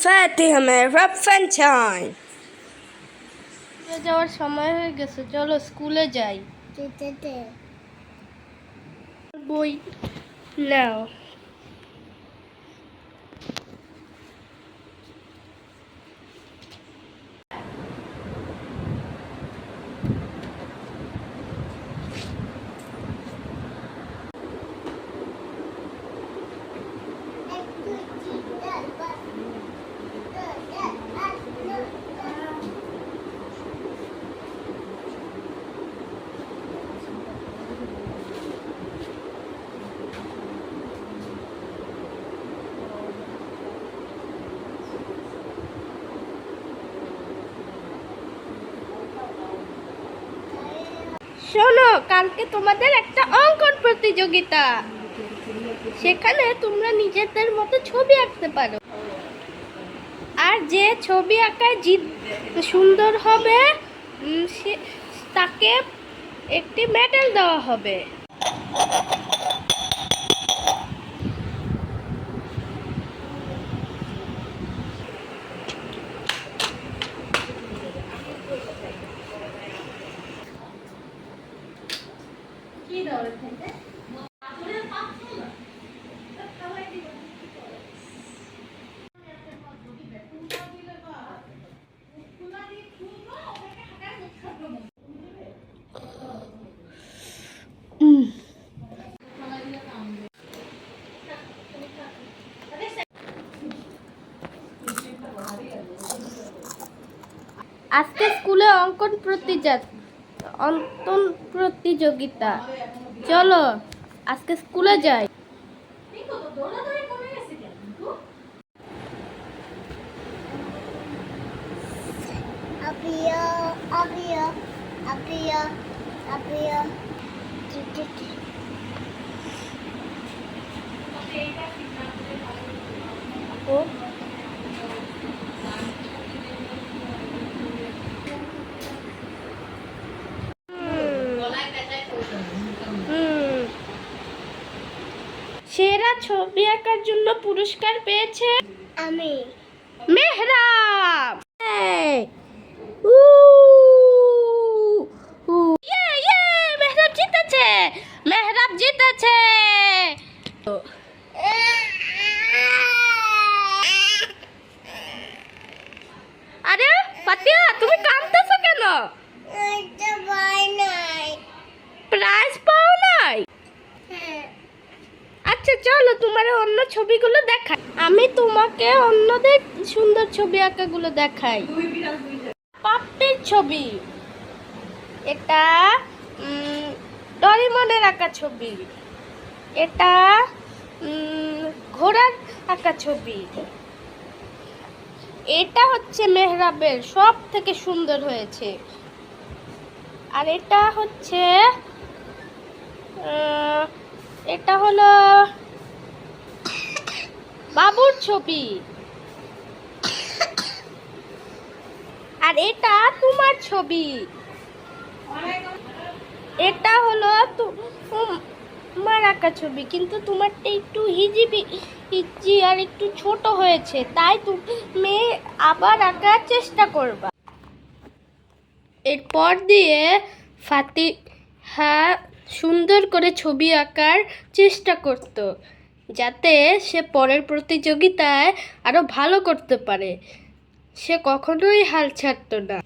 ফাতিহা মেহরাব ফানচাইন। যাওয়ার সময় হয়ে গেছে, চলো স্কুলে যাই। বই নাও। শোনো, কালকে তোমাদের একটা অঙ্কন প্রতিযোগিতা, সেখানে তোমরা নিজেদের মতো ছবি আঁকতে পারো, আর যে ছবি আঁকায় সুন্দর হবে তাকে একটি মেডেল দেওয়া হবে। আজকে স্কুলে অঙ্কন প্রতিযোগিতা, চলো আজকে স্কুলে যাই। সেরা ছবি আঁকার জন্য পুরস্কার পেয়েছে আমি মেহরাব। মেহরাব জিতেছে, মেহরাব জিতেছে। আরে ফাতিহা, তুমি কাঁদতেছো কেন? প্রাইজ পাও নাই? আচ্ছা চলো তোমার অন্য ছবিগুলো দেখাই, আমি তোমাকে অন্যদের সুন্দর ছবি আঁকাগুলো দেখাই। পাপ্পির ছবি, এটা ডরিমনের আঁকা ছবি, এটা ঘোড়ার আঁকা ছবি, এটা হচ্ছে মেহরাবের সব থেকে সুন্দর হয়েছে, আর এটা হচ্ছে এটা হলো বাবুর ছবি, আর এটা তোমার ছবি, এটা হলো তোমার আঁকা ছবি, কিন্তু তোমারটা একটু হিজি আর একটু ছোট হয়েছে, তাই তুমি আবার আঁকার চেষ্টা করবা। এরপর দিয়ে ফাতিহা সুন্দর করে ছবি আঁকার চেষ্টা করত, যাতে সে পরের প্রতিযোগিতায় আরো ভালো করতে পারে। সে কখনোই হাল ছাড়তো না।